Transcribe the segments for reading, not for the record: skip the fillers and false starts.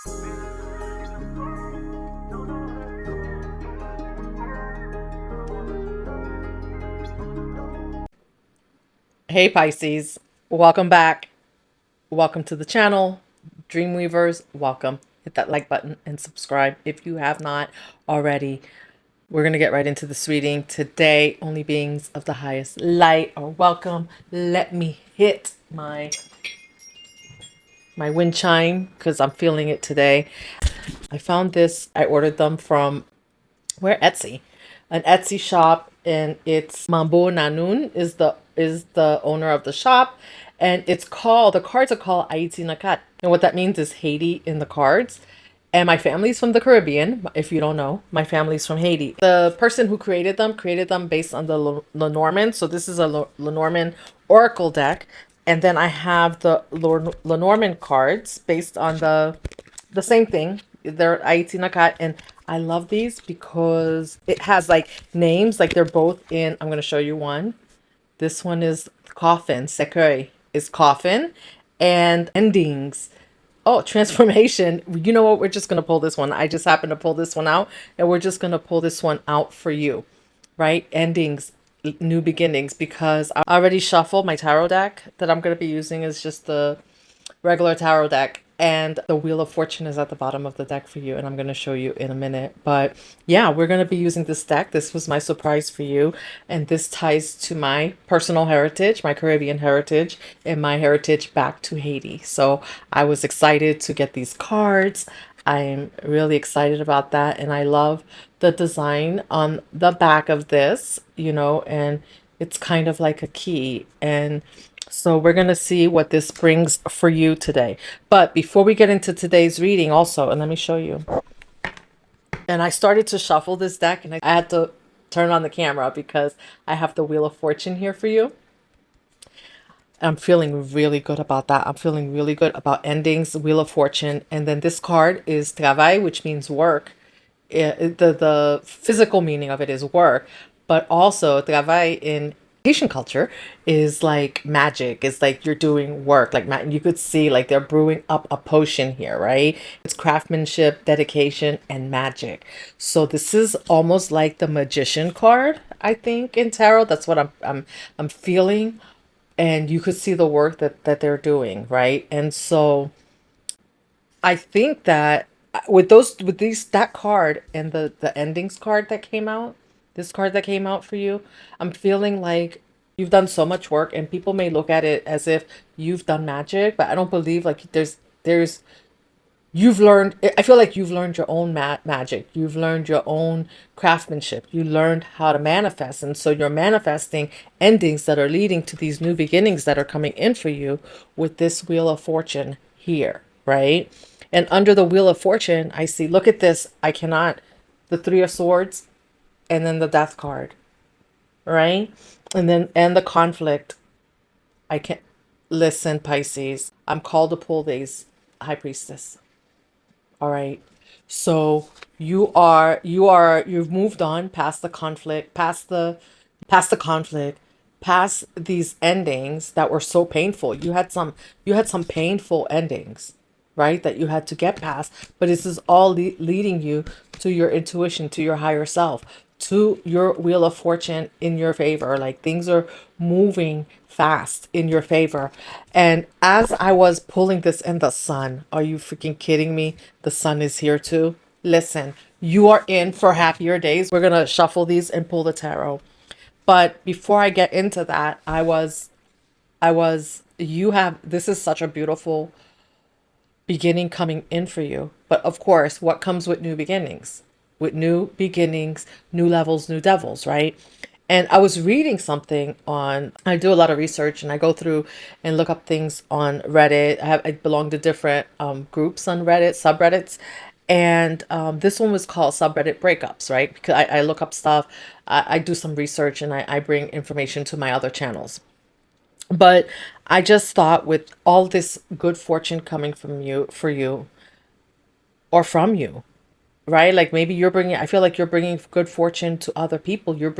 Hey Pisces, welcome back. Welcome to the channel. Dreamweavers, welcome. Hit that like button and subscribe if you have not already. We're going to get right into this reading today. Only beings of the highest light are welcome. Let me hit my wind chime because I'm feeling it today. I found this. I ordered them from Etsy, an Etsy shop, and it's Mambo Nanun is the owner of the shop, and the cards are called AYITI Nakat, and what that means is Haiti in the cards. And my family's from the Caribbean. If you don't know, my family's from Haiti. The person who created them based on the Lenormand. So this is a Lenormand Oracle deck, and then I have the Lenormand cards based on the same thing. They're AYITI Nakat, and I love these because it has like names, like they're both in. I'm going to show you one. This one is coffin. Secueil is coffin, and endings. Oh, transformation. You know what? We're just going to pull this one. I just happened to pull this one out, and we're just going to pull this one out for you, right? Endings, new beginnings, because I already shuffled my tarot deck that I'm going to be using is just the regular tarot deck, and the Wheel of Fortune is at the bottom of the deck for you, and I'm going to show you in a minute. But yeah, we're going to be using this deck. This was my surprise for you, and this ties to my personal heritage, my Caribbean heritage, and my heritage back to Haiti. So I was excited to get these cards. I'm really excited about that, and I love the design on the back of this, and it's kind of like a key. And so we're going to see what this brings for you today. But before we get into today's reading also, and let me show you. And I started to shuffle this deck, and I had to turn on the camera because I have the Wheel of Fortune here for you. I'm feeling really good about that. I'm feeling really good about endings, Wheel of Fortune. And then this card is travail, which means work. The physical meaning of it is work, but also travail in Haitian culture is like magic. It's like you're doing work. Like you could see like they're brewing up a potion here, right? It's craftsmanship, dedication, and magic. So this is almost like the magician card, I think, in tarot. That's what I'm feeling. And you could see the work that they're doing, right? And so I think that that card and the endings card that came out, this card that came out for you, I'm feeling like you've done so much work, and people may look at it as if you've done magic, but I don't believe like there's you've learned. I feel like you've learned your own magic. You've learned your own craftsmanship. You learned how to manifest, and so you're manifesting endings that are leading to these new beginnings that are coming in for you with this Wheel of Fortune here, right? And under the Wheel of Fortune, I see, look at this. The Three of Swords, and then the Death card, right? And the conflict. I can't listen, Pisces. I'm called to pull these, High Priestess. All right. So you've moved on past the conflict, past these endings that were so painful. You had some painful endings, right? That you had to get past, but this is all leading you to your intuition, to your higher self, to your Wheel of Fortune in your favor. Like things are moving fast in your favor. And as I was pulling this, and the sun, are you freaking kidding me? The sun is here too. Listen, you are in for happier days. We're going to shuffle these and pull the tarot. But before I get into that, this is such a beautiful beginning coming in for you. But of course, what comes with new beginnings? With new beginnings, new levels, new devils, right? And I was reading something I do a lot of research, and I go through and look up things on Reddit. I belong to different groups on Reddit, subreddits. And this one was called Subreddit Breakups, right? Because I look up stuff, I do some research, and I bring information to my other channels. But I just thought, with all this good fortune coming from you, for you, or from you, right? Like maybe I feel like you're bringing good fortune to other people. You're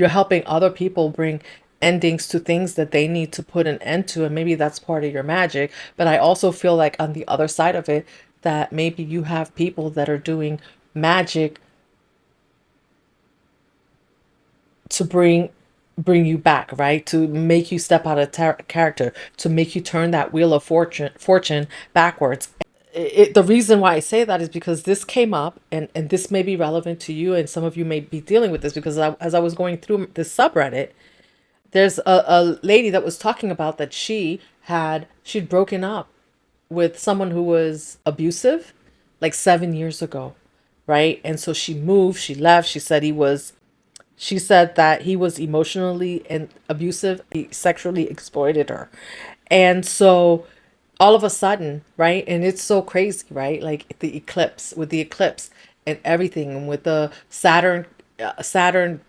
helping other people bring endings to things that they need to put an end to. And maybe that's part of your magic. But I also feel like on the other side of it, that maybe you have people that are doing magic to bring you back, right? To make you step out of character, to make you turn that wheel of fortune backwards. The reason why I say that is because this came up, and this may be relevant to you, and some of you may be dealing with this because as I was going through this subreddit, there's a lady that was talking about that she'd broken up with someone who was abusive like 7 years ago, right? And so she moved, she left. She said that he was emotionally and abusive. He sexually exploited her. And so all of a sudden, right? And it's so crazy, right? Like with the eclipse and everything, and with the Saturn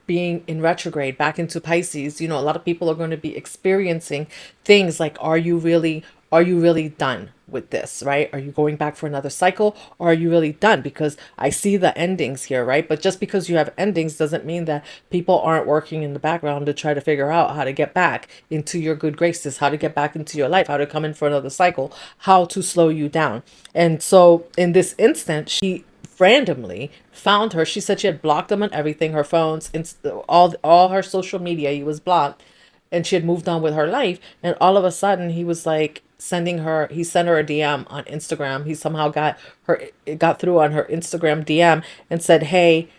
being in retrograde back into Pisces, a lot of people are going to be experiencing things like, are you really done with this, right? Are you going back for another cycle, or are you really done? Because I see the endings here, right? But just because you have endings doesn't mean that people aren't working in the background to try to figure out how to get back into your good graces, how to get back into your life, how to come in for another cycle, how to slow you down. And so in this instant, she randomly found her. She said she had blocked him on everything, her phones, all her social media. He was blocked, and she had moved on with her life. And all of a sudden, he was like he sent her a DM on Instagram. He somehow it got through on her Instagram DM and said, "Hey,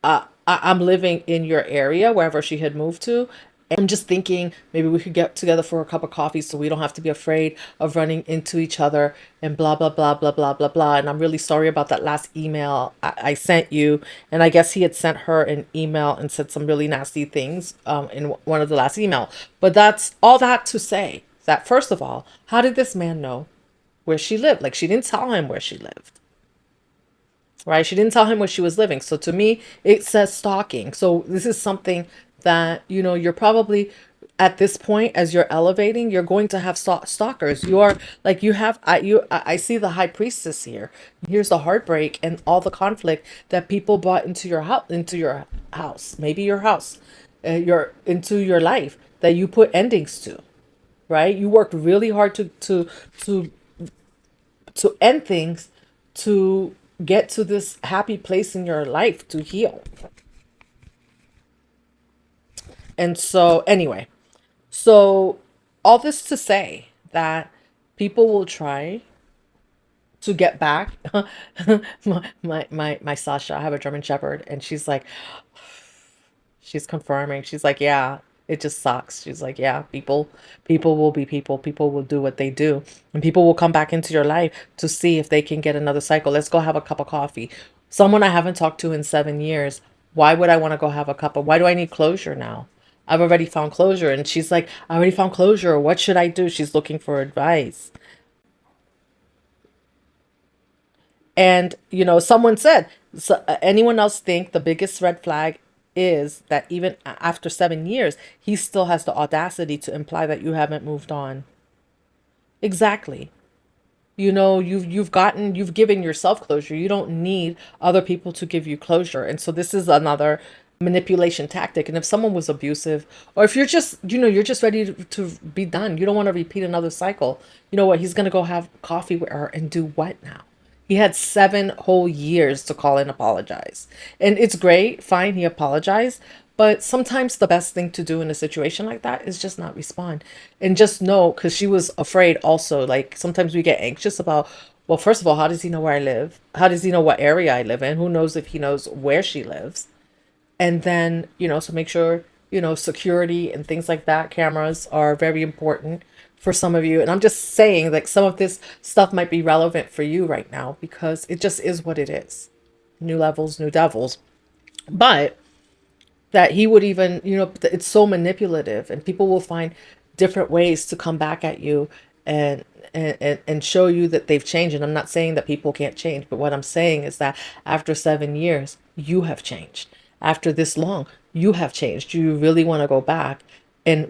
I'm living in your area," wherever she had moved to. I'm just thinking maybe we could get together for a cup of coffee so we don't have to be afraid of running into each other and blah, blah, blah, blah, blah, blah, blah. And I'm really sorry about that last email I sent you. And I guess he had sent her an email and said some really nasty things in one of the last email. But that's all that to say that, first of all, how did this man know where she lived? Like, she didn't tell him where she lived. Right? She didn't tell him where she was living. So to me, it says stalking. So this is something that, you're probably at this point, as you're elevating, you're going to have stalkers. You are like, I see the high priestess here. Here's the heartbreak and all the conflict that people brought into your house, maybe your house, into your life, that you put endings to, right? You worked really hard to end things, to get to this happy place in your life, to heal. And so anyway, so all this to say that people will try to get back. My Sasha, I have a German Shepherd, and she's confirming. She's like, yeah, it just sucks. She's like, yeah, people will be people. People will do what they do. And people will come back into your life to see if they can get another cycle. Let's go have a cup of coffee. Someone I haven't talked to in 7 years. Why would I want to go have a cup of, why do I need closure now? I've already found closure. And she's like, I already found closure. What should I do? She's looking for advice. And, someone said, so, anyone else think the biggest red flag is that even after 7 years, he still has the audacity to imply that you haven't moved on? Exactly. You've given yourself closure. You don't need other people to give you closure. And so this is another manipulation tactic. And if someone was abusive, or if you're just ready to be done, you don't want to repeat another cycle, you know what? He's going to go have coffee with her and do what now? He had 7 whole years to call and apologize. And it's great, fine, he apologized. But sometimes the best thing to do in a situation like that is just not respond. And just know, because she was afraid also. Like, sometimes we get anxious about, well, first of all, how does he know where I live? How does he know what area I live in? Who knows if he knows where she lives? And then, so make sure, security and things like that, cameras are very important for some of you. And I'm just saying, like, some of this stuff might be relevant for you right now because it just is what it is. New levels, new devils. But that he would even, it's so manipulative, and people will find different ways to come back at you and show you that they've changed. And I'm not saying that people can't change, but what I'm saying is that after 7 years, you have changed. After this long, you have changed. Do you really want to go back and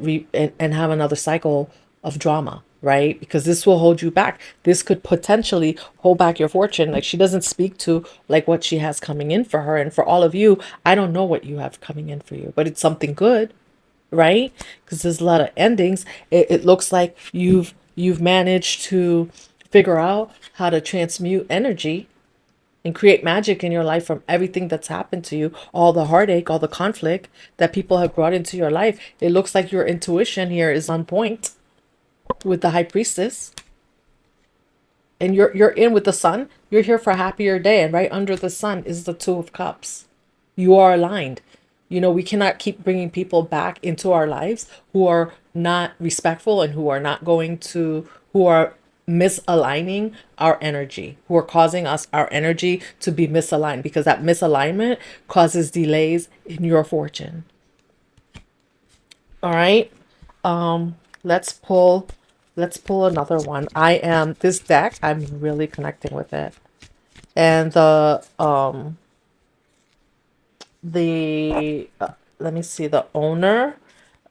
have another cycle of drama, right? Because this will hold you back. This could potentially hold back your fortune. Like, she doesn't speak to like what she has coming in for her. And for all of you, I don't know what you have coming in for you, but it's something good, right? Because there's a lot of endings. It looks like you've managed to figure out how to transmute energy and create magic in your life from everything that's happened to you, all the heartache, all the conflict that people have brought into your life. It looks like your intuition here is on point with the high priestess. And you're in with the sun. You're here for a happier day. And right under the sun is the Two of Cups. You are aligned. You know, we cannot keep bringing people back into our lives who are not respectful and who are not going to, who are misaligning our energy, who are causing us, our energy, to be misaligned, because that misalignment causes delays in your fortune. All right. Let's pull, let's pull another one. This deck, I'm really connecting with it. And the let me see, the owner,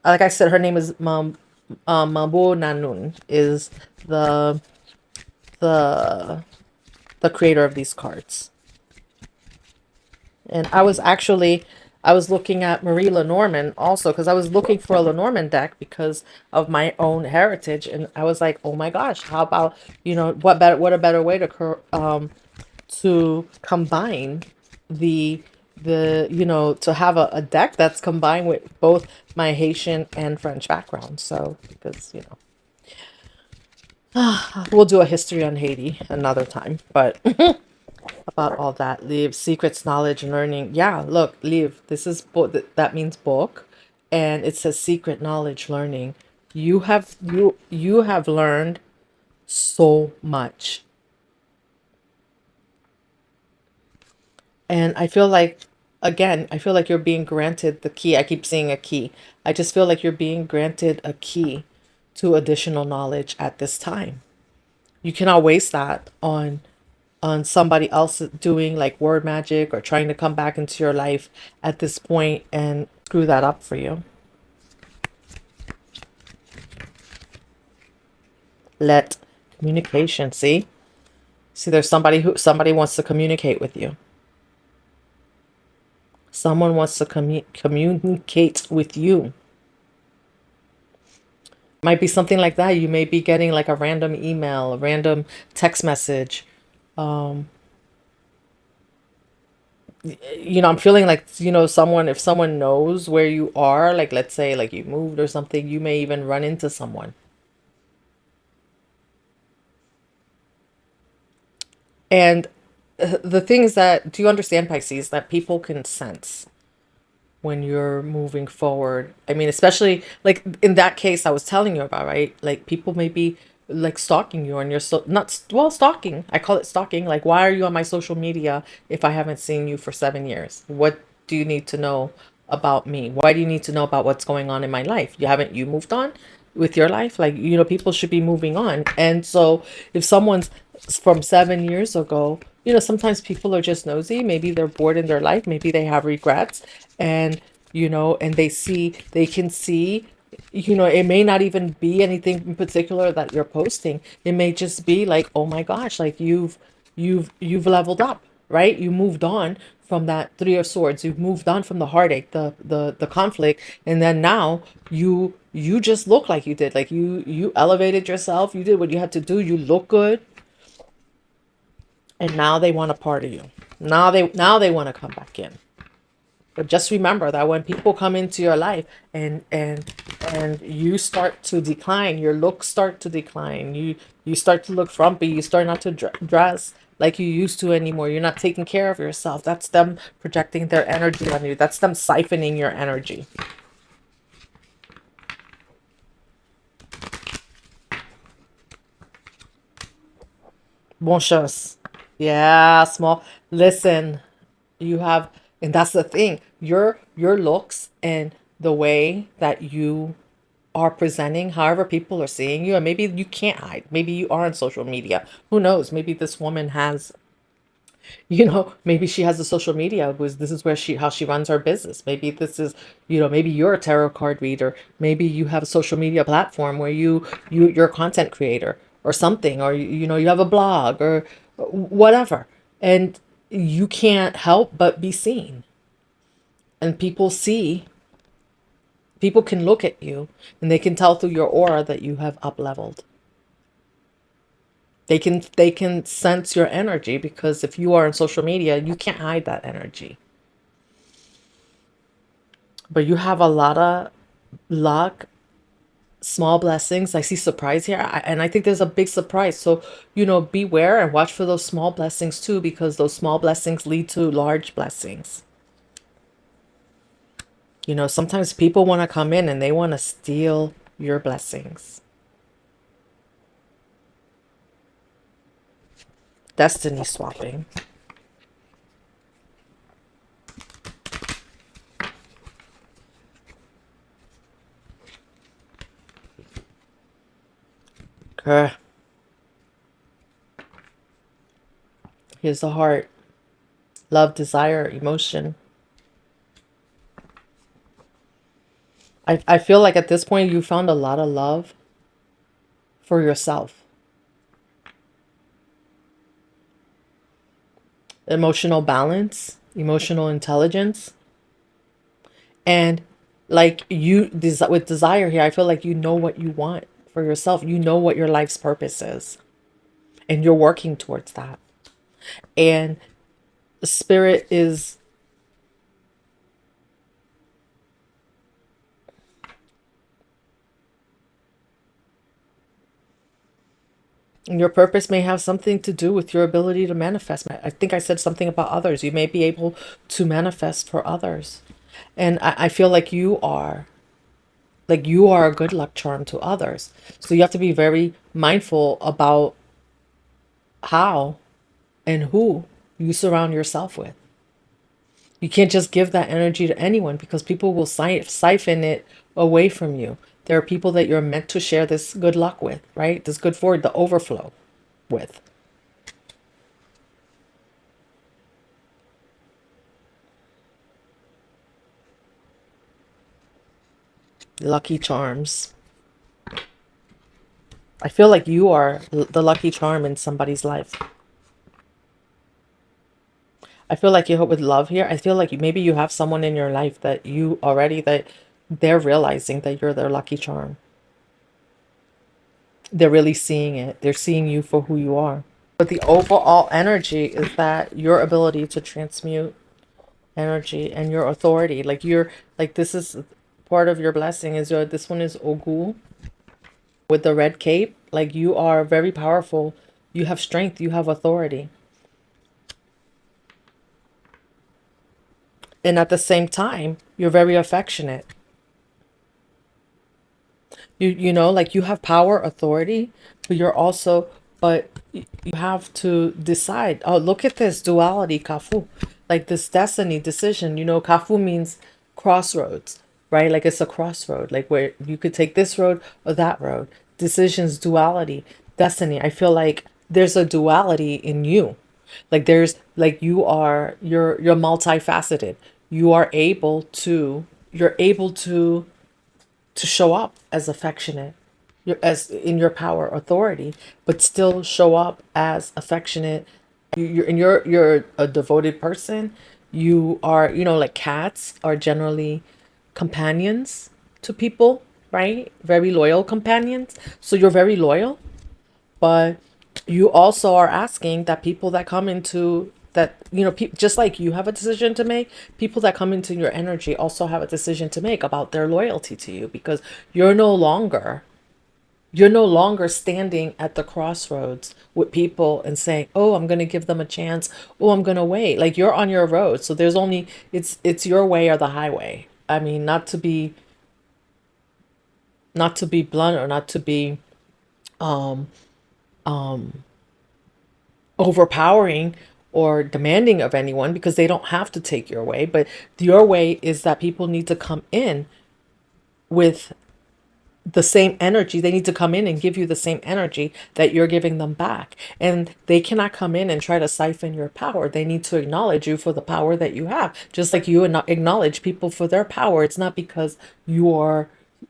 like I said, her name is Mambo Nanun, is the the the creator of these cards. And I was looking at Marie Lenormand also, because I was looking for a Lenormand deck because of my own heritage, and I was like, oh my gosh, how about, what a better way to combine the to have a deck that's combined with both my Haitian and French background. So because we'll do a history on Haiti another time, but about all that, leave secrets, knowledge, learning. Yeah, look, leave, this is book, that means book, and it says secret, knowledge, learning. You have learned so much. And I feel like, again, I feel like you're being granted the key. I keep seeing a key. I just feel like you're being granted a key to additional knowledge at this time. You cannot waste that on somebody else doing like word magic or trying to come back into your life at this point and screw that up for you. Let communication, see, there's somebody wants to communicate with you. Someone wants to communicate with you. Might be something like that. You may be getting like a random email, a random text message. I'm feeling like, if someone knows where you are, like let's say like you moved or something, you may even run into someone. And the things that, do you understand, Pisces, that people can sense when you're moving forward? I mean, especially like in that case I was telling you about, right? Like people may be like stalking you, and you're so not well, stalking. I call it stalking. Like, why are you on my social media if I haven't seen you for 7 years? What do you need to know about me? Why do you need to know about what's going on in my life? You moved on with your life? Like, people should be moving on. And so if someone's from 7 years ago, sometimes people are just nosy. Maybe they're bored in their life. Maybe they have regrets, and, and they can see, it may not even be anything in particular that you're posting. It may just be like, oh my gosh, like you've leveled up, right? You moved on from that Three of Swords. You've moved on from the heartache, the conflict, and then now you just look like you did. Like you elevated yourself. You did what you had to do. You look good, and now they want a part of you. Now they want to come back in. But just remember that when people come into your life and you start to decline, your looks start to decline. You start to look frumpy. You start not to dress like you used to anymore. You're not taking care of yourself. That's them projecting their energy on you. That's them siphoning your energy. Bon chance. Yeah, small. Listen, you have, and that's the thing. Your looks and the way that you are presenting, however people are seeing you, and maybe you can't hide. Maybe you are on social media. Who knows? Maybe this woman has, maybe she has a social media, was this is where how she runs her business. Maybe this is, maybe you're a tarot card reader. Maybe you have a social media platform where you're a content creator or something, or you have a blog or whatever, and you can't help but be seen. And people can look at you, and they can tell through your aura that you have up leveled. They can sense your energy, because if you are on social media, you can't hide that energy. But you have a lot of luck, small blessings. I see surprise here, and I think there's a big surprise. So, beware and watch for those small blessings too, because those small blessings lead to large blessings. Sometimes people want to come in and they want to steal your blessings. Destiny swapping. Okay. Here's the heart. Love, desire, emotion. I feel like at this point you found a lot of love for yourself. Emotional balance, emotional intelligence. And like with desire here, I feel like you know what you want for yourself. You know what your life's purpose is. And you're working towards that. And spirit is, your purpose may have something to do with your ability to manifest. I think I said something about others. You may be able to manifest for others. And I feel like you are a good luck charm to others. So you have to be very mindful about how and who you surround yourself with. You can't just give that energy to anyone, because people will siphon it away from you. There are people that you're meant to share this good luck with, right? This good forward, the overflow with. Lucky charms. I feel like you are the lucky charm in somebody's life. I feel like you hope with love here. I feel like maybe you have someone in your life that they're realizing that you're their lucky charm. They're really seeing it. They're seeing you for who you are. But the overall energy is that your ability to transmute energy and your authority, this is part of your blessing, this one is Ogu with the red cape. Like, you are very powerful. You have strength. You have authority. And at the same time, you're very affectionate. Like, you have power, authority, but you have to decide. Oh, look at this duality, Kafu. Like, this destiny decision. Kafu means crossroads, right? Like, it's a crossroad, like where you could take this road or that road. Decisions, duality, destiny. I feel like there's a duality in you. Like, you're multifaceted. You're able to show up as affectionate, as in your power, authority, but still show up as affectionate. You're a devoted person. You are, like cats are generally companions to people, right? Very loyal companions. So you're very loyal, but you also are asking that people that come into that, just like you have a decision to make, people that come into your energy also have a decision to make about their loyalty to you, because you're no longer standing at the crossroads with people and saying, oh, I'm going to give them a chance, oh, I'm going to wait. Like, you're on your road, so it's your way or the highway. I mean, not to be blunt, or not to be overpowering or demanding of anyone, because they don't have to take your way. But your way is that people need to come in with the same energy. They need to come in and give you the same energy that you're giving them back. And they cannot come in and try to siphon your power. They need to acknowledge you for the power that you have. Just like you acknowledge people for their power. It's not because you are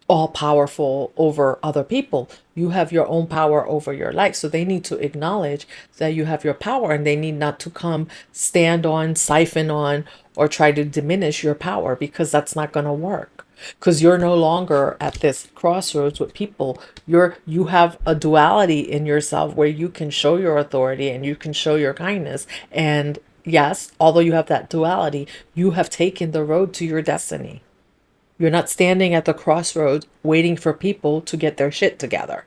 all powerful over other people. You have your own power over your life. So they need to acknowledge that you have your power, and they need not to come stand on, siphon on, or try to diminish your power, because that's not going to work. because you're no longer at this crossroads with people. You have a duality in yourself where you can show your authority and you can show your kindness. And yes, although you have that duality, you have taken the road to your destiny. You're not standing at the crossroads waiting for people to get their shit together.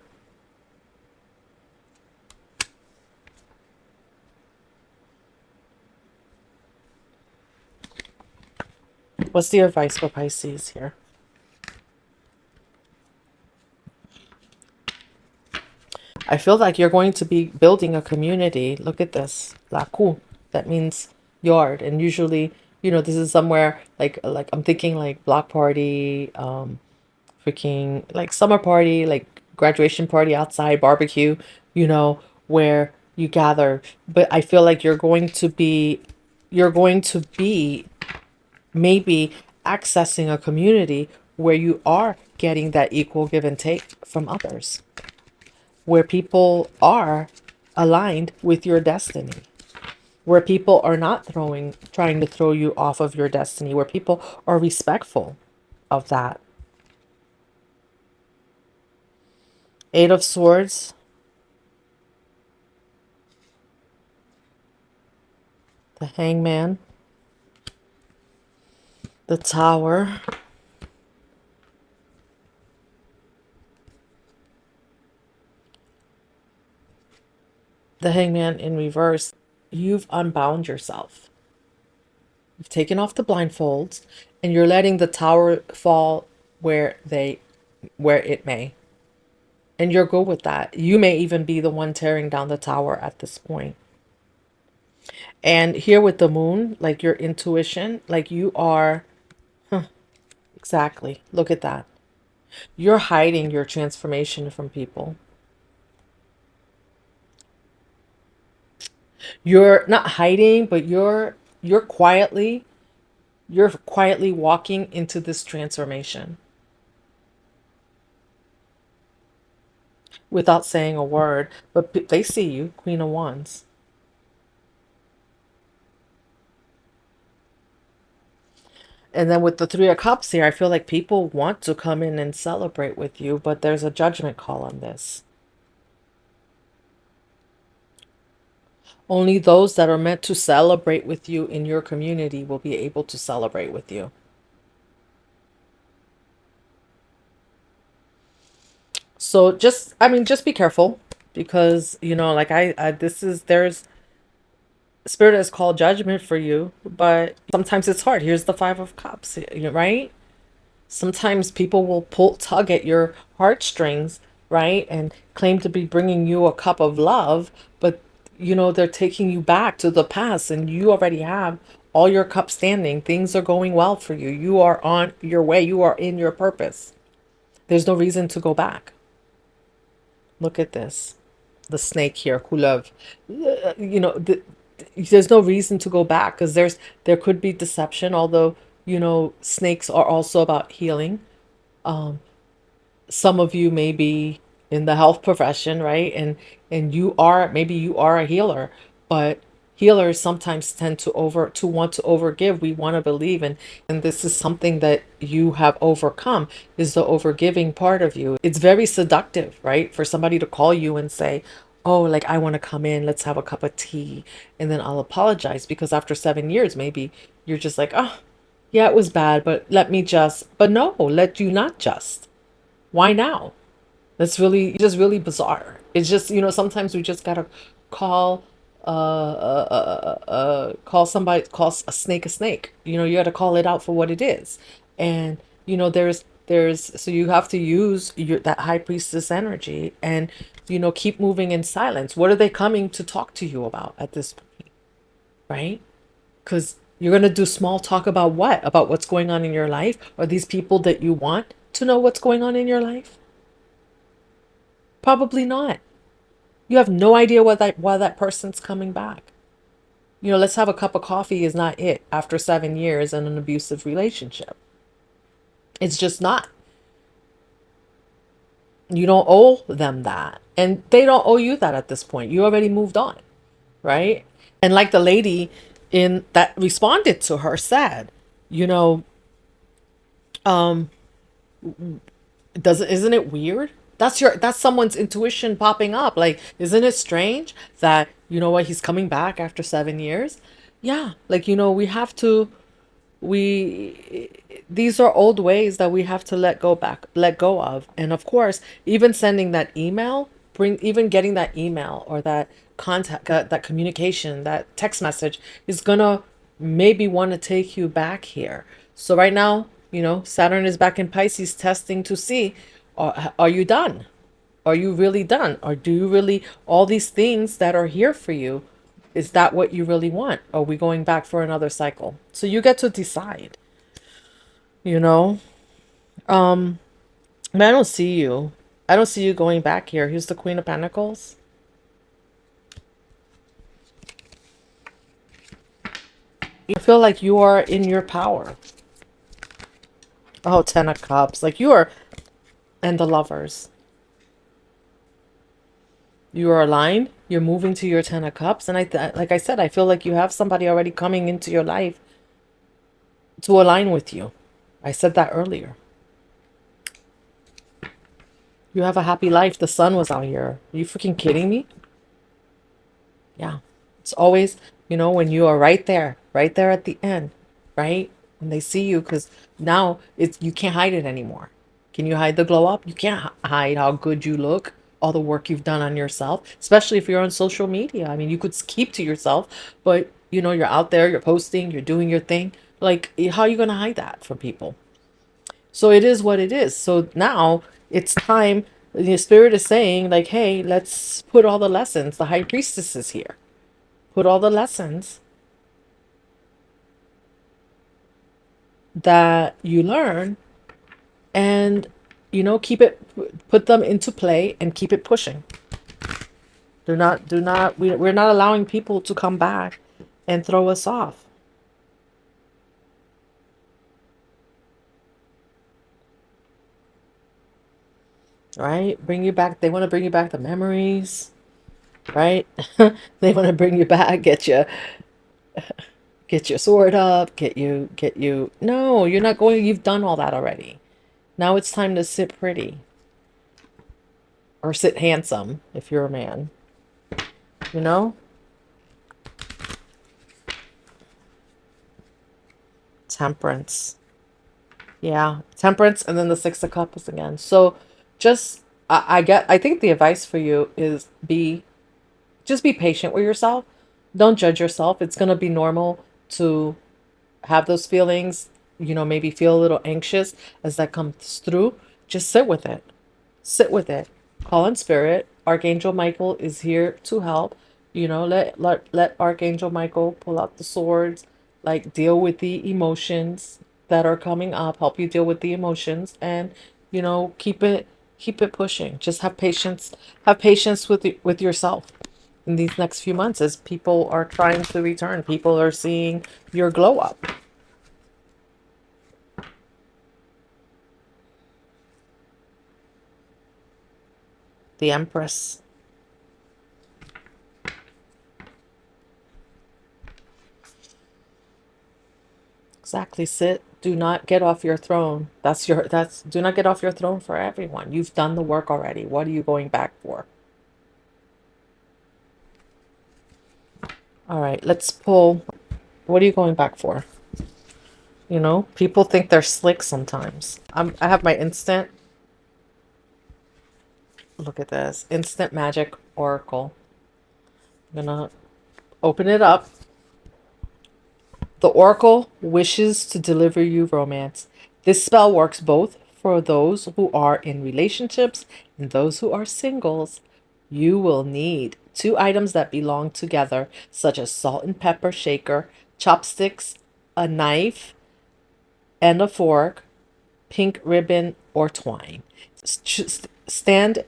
What's the advice for Pisces here? I feel like you're going to be building a community. Look at this. Laku. That means yard. And usually, this is somewhere like I'm thinking like block party, freaking like summer party, like graduation party outside, barbecue, where you gather. But I feel like you're going to be maybe accessing a community where you are getting that equal give and take from others, where people are aligned with your destiny, where people are not trying to throw you off of your destiny, where people are respectful of that. Eight of Swords, the Hangman, the Tower, the Hangman in reverse. You've unbound yourself. You've taken off the blindfolds and you're letting the tower fall where it may. And you're good with that. You may even be the one tearing down the tower at this point. And here with the moon, like your intuition, like you are, exactly. Look at that. You're hiding your transformation from people. You're not hiding, but you're quietly walking into this transformation without saying a word, but they see you, Queen of Wands. And then with the Three of Cups here, I feel like people want to come in and celebrate with you, but there's a judgment call on this. Only those that are meant to celebrate with you in your community will be able to celebrate with you. So just be careful because, like there's spirit has called judgment for you, but sometimes it's hard. Here's the Five of Cups, right? Sometimes people will tug at your heartstrings, right? And claim to be bringing you a cup of love, but they're taking you back to the past and you already have all your cups standing. Things are going well for you. You are on your way. You are in your purpose. There's no reason to go back. Look at this. The snake here, Kulov. There's no reason to go back because there could be deception, although, snakes are also about healing. Some of you may be in the health profession, right? And maybe you are a healer, but healers sometimes tend to want to overgive. We want to believe, and this is something that you have overcome, is the overgiving part of you. It's very seductive, right? For somebody to call you and say, oh, like, I want to come in, let's have a cup of tea, and then I'll apologize, because after 7 years maybe you're just like, oh yeah, it was bad, but no, let you not just. Why now? That's really just really bizarre. It's just, sometimes we just gotta call call a snake a snake. You gotta call it out for what it is. And there's so you have to use that high priestess energy and keep moving in silence. What are they coming to talk to you about at this point, right? Because you're gonna do small talk about what? About what's going on in your life? Are these people that you want to know what's going on in your life? Probably not. You have no idea why that person's coming back. Let's have a cup of coffee is not it after 7 years in an abusive relationship. It's just not. You don't owe them that. And they don't owe you that at this point. You already moved on, right? And like the lady in that responded to her said, you know, Isn't it weird? That's someone's intuition popping up. Like, isn't it strange that, you know what, he's coming back after 7 years? Yeah, like, we have to, we these are old ways that we have to let go of. And of course, even sending that email, even getting that email or that contact, that communication, that text message is gonna maybe want to take you back here. So right now, Saturn is back in Pisces, testing to see, are you done? Are you really done? Or do you really, all these things that are here for you, is that what you really want? Are we going back for another cycle? So you get to decide, you know? Um, but I don't see you. I don't see you going back here. Here's the Queen of Pentacles. You feel like you are in your power. Oh, Ten of Cups. Like you are, and the Lovers. You are aligned. You're moving to your Ten of Cups. And like I said, I feel like you have somebody already coming into your life to align with you. I said that earlier. You have a happy life. The sun was out here. Are you freaking kidding me? Yeah. It's always, when you are right there at the end, right? When they see you, because now you can't hide it anymore. Can you hide the glow up? You can't hide how good you look, all the work you've done on yourself, especially if you're on social media. I mean, you could keep to yourself, but you're out there, you're posting, you're doing your thing. Like, how are you going to hide that from people? So it is what it is. So now it's time. The spirit is saying, like, hey, let's put all the lessons. The high priestess is here. Put all the lessons that you learn and, put them into play and keep it pushing. We're not allowing people to come back and throw us off. Right? Bring you back. They want to bring you back the memories, right? They want to bring you back, get your sword up, get you. No, you're not going. You've done all that already. Now it's time to sit pretty or sit handsome if you're a man, you know? Temperance. Yeah, temperance, and then the Six of Cups again. So just, I think the advice for you is just be patient with yourself. Don't judge yourself. It's going to be normal to have those feelings, maybe feel a little anxious as that comes through. Just sit with it. Sit with it. Call in spirit. Archangel Michael is here to help. Let Archangel Michael pull out the swords, like deal with the emotions that are coming up, help you deal with the emotions, and keep it pushing. Just have patience. Have patience with yourself in these next few months as people are trying to return. People are seeing your glow up. The Empress. Exactly. Sit. Do not get off your throne. Do not get off your throne for everyone. You've done the work already. What are you going back for? All right, let's pull. What are you going back for? People think they're slick sometimes. I have my instant. Look at this. Instant magic oracle. I'm gonna open it up. The oracle wishes to deliver you romance. This spell works both for those who are in relationships and those who are singles. You will need 2 items that belong together, such as salt and pepper shaker, chopsticks, a knife and a fork, pink ribbon, or twine. Stand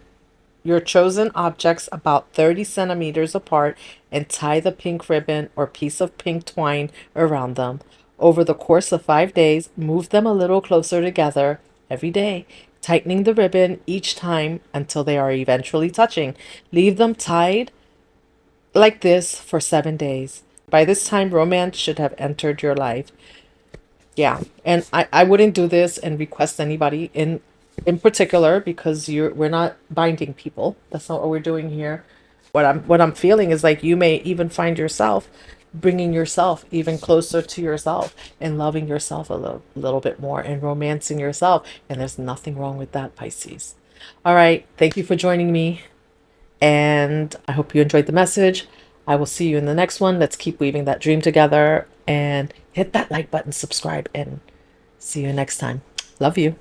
your chosen objects about 30 centimeters apart and tie the pink ribbon or piece of pink twine around them. Over the course of 5 days, move them a little closer together every day, tightening the ribbon each time until they are eventually touching. Leave them tied like this for 7 days. By this time, romance should have entered your life. Yeah, and I wouldn't do this and request anybody in particular, because we're not binding people. That's not what we're doing here. What I'm feeling is like you may even find yourself bringing yourself even closer to yourself and loving yourself a little bit more and romancing yourself, and there's nothing wrong with that, Pisces. All right, thank you for joining me, and I hope you enjoyed the message. I will see you in the next one. Let's keep weaving that dream together, and hit that like button, subscribe, and see you next time. Love you.